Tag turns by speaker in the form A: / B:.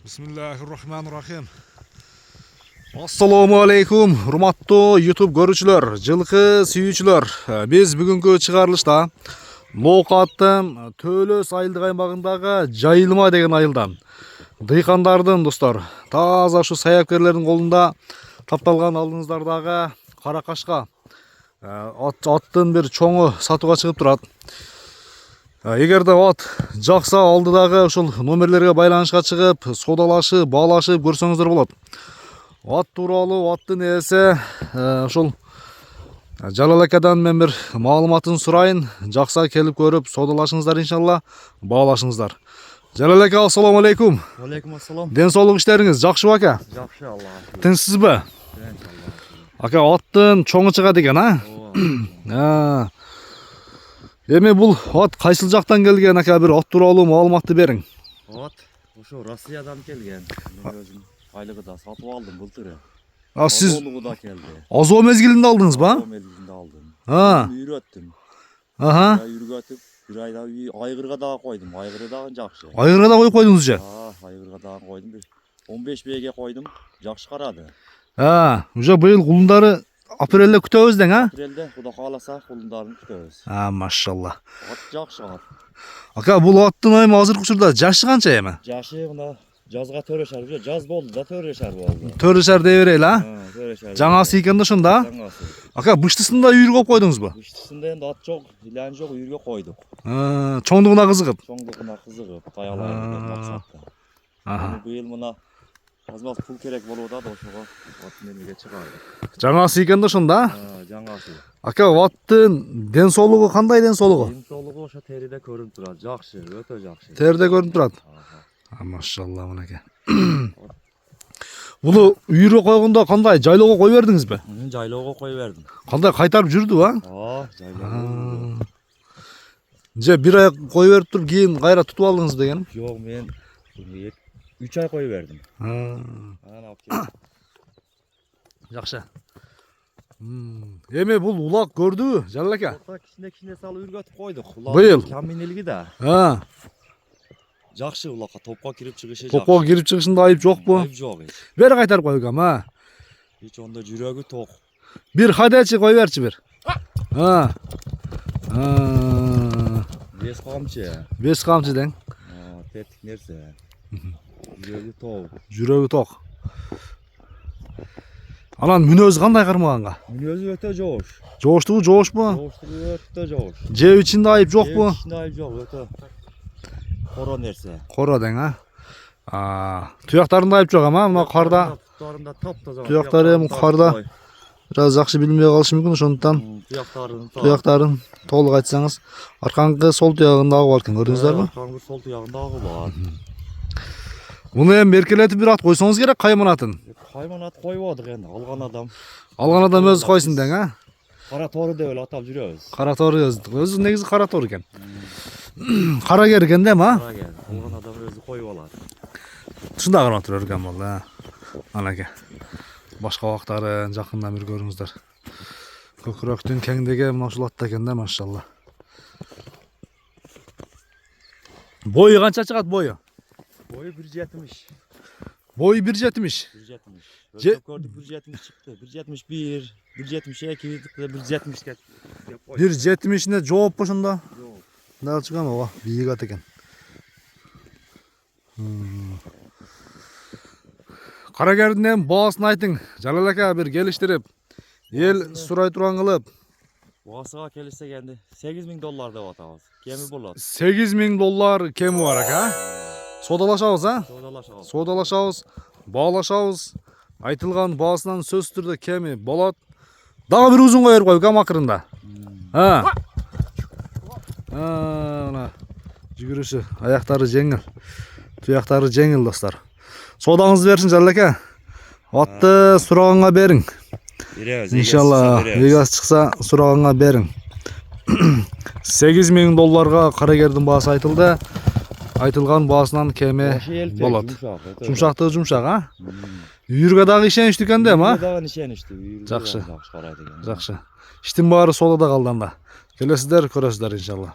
A: Bismillahirrahmanirrahim. Assalamu alaikum, hurmatlı YouTube görүүчүлөр, жылкы сүйүүчүлөр. Biz бүгүнкү чыгарылышта Лока аттым Төлөс айылдык аймагындагы Жайылма деген айылдан дыйкандардын достор, таза ушу саяккерлердин колунда тапталган алдыңыздардагы каракашка аттын бир чоңу сатууга чыгып турат. Эгерде ат жакса алдыдагы ушул номерлерге байланышка чыгып, содалашып, баалашып көрсөңүздөр болот. Ат тууралуу аттын ээси ушул Жалал акадан мен бир маалыматын сурайын, жакса келип көрүп содалашыңыздар иншалла, баалашыңыздар. Жалал ака, ассаламу алейкум.
B: Алейкум ассалам.
A: Ден соолук иштериңиз жакшыбы ака?
B: Жакшы, Аллага.
A: Тынчсызбы? Ака, аттын чоңу чыгат экен, Эми бул ат кайсыл жактан келген ака, бир ат тууралуу маалыматты бериң.
B: Ат ошо Россиядан келген. Мен өзүм айлыгыда сатып алдым былтыр.
A: Сиз
B: Азоолугуда келди.
A: Азоо мезгилинде алдыңызбы?
B: Азоо мезгилинде алдым. Үйрөттүм. Үйрөтүп, бир айда айгырга дагы койдум. Айгыры дагы жакшы.
A: Айгырга да коюп койдуңуз же?
B: Айгырга дагы койдум. 15 бээге койдум. Жакшы карады.
A: Уже быйыл кулундары апрелде күтөбүз дең,
B: Апрелде Кудай кааласа кулундарын күтөбүз.
A: Машалла.
B: Ат жакшы ат.
A: Ака, бул аттын айым азыркы учурда жашы канча эми?
B: Жашы мына жазга 4 шар, жаз болду да 4 шар болду.
A: 4 шар дей берели,
B: 4 шар.
A: Жаңасы экен да ошондо.
B: Жаңасы.
A: Ака, быштысында үйүр коюп койдуңузбу?
B: Быштысында энди ат жок, илан жок, үйүргө койдук.
A: Чоңдугуна кызыгып.
B: Чоңдугуна кызыгып, таялайын деген максатта. Быйыл мына азмаз пул керек болууда да ошого аттын эмеге чыгарды.
A: Жаңасы экен да ошондо.
B: Жаңасы.
A: Ака, аттын ден соолугу кандай ден соолугу?
B: Ден соолугу ошо териде көрүнүп турат. Жакшы, өтө жакшы.
A: Терде көрүнүп турат. Машалла мынакей. Бул үйүргө койгондо кандай, жайлоого кой бердиңизби?
B: Жайлоого кой бердим.
A: Кандай кайтарып жүрдү,
B: Жайлоого.
A: Же бир ай кой берип туруп кийин кайра тутуп алдыңыз деген?
B: Жок, мен 3 ай кой бердим.
A: Жакшы. Эми бул улак көрдүбү, Жалал ака?
B: Кичине салып үргөтүп койдук.
A: Быйыл
B: Каминелиги да. Жакшы улакка топко кирип чыгышы жакшы.
A: Топко кирип чыгышында айып жокпу?
B: Айып жок.
A: Бери кайтарып койгам,
B: Hiç onda жүрөгү ток.
A: Бир хадечи кой берчи бир. Бес камчы дең.
B: Тетик нерсе. Жүрөгү ток.
A: Жүрөгү ток. Анан мүнөзү кандай кармаганга?
B: Мүнөзү өтө жоош.
A: Жооштугу жоошпу?
B: Жооштугу өтө жоош.
A: Жеп ичинде айып жокпу?
B: Жеп ичинде айып жок, өтө коро нерсе.
A: Коро дең, Туяктарында айып жок, мына карда.
B: Туяктарында таптаза.
A: Туяктары эми карда бир аз жакшы билинбей калышы мүмкүн, ошондуктан туяктарын толук айтсаңыз. Аркаңкы сол туягында бар экен, көрдүңүздөрбү?
B: Аркаңкы сол туягында бар.
A: Муну эми меркелетип бир ат койсоңуз керек, кайман атын.
B: Кайман ат койбодук энди, алган адам.
A: Алган адам өзү койсун дең,
B: Кара тору деп эле атап жүрөбүз.
A: Кара тору өзү негизи кара тору экен. Карагер экен да,
B: Карагер. Алган адам өзү коюп алат.
A: Ушундай кармап турар экен бул, Анакей. Башка убактары жакындан бир көрүңүздөр. Көкүрөктүн кеңдиги мына ушул атта экен да, машалла. Бою канча чыгат бою?
B: Бою 1.70.
A: Бою 1.70.
B: 1.70. Көрдүк 1.70 чыкты. 1.71, 1.72, 1.70 кетти.
A: 1.70-не жооп ошондо?
B: Жок.
A: Дагы чыгам, бийик ат экен. Карагердин эми баасын айтың, Жалал ака, бир келиштирип, эл сурай турган кылып.
B: Баасыга келишсек энди $8.000 деп атабыз. Кеми болот.
A: $8.000 кеми бар ака. Содалашабыз,
B: Содалашабыз.
A: Содалашабыз, баалашабыз. Айтылган баасынан сөзсүз түрдө кеми болот. Дагы бир узун коюп койгук, акырында. Мына жүгүрүшү, аяктары жеңил. Туяктары жеңил, достор. Содаңызды берсин, Жалал ака. Атты сураганга бериң.
B: Беребиз.
A: Иншалла, эгас чыкса сураганга бериң. $8.000 карагердин баасы айтылды. Айтылган баасынан кеми болот. Жумшактыгы жумшак, Үйүргө дагы ишеничтүү экен да,
B: Үйүргө дагы ишеничтүү.
A: Жакшы.
B: Жакшы карайт экен.
A: Жакшы. Иштин баары солода калды анда. Келесиздер, көрөсүздөр иншалла.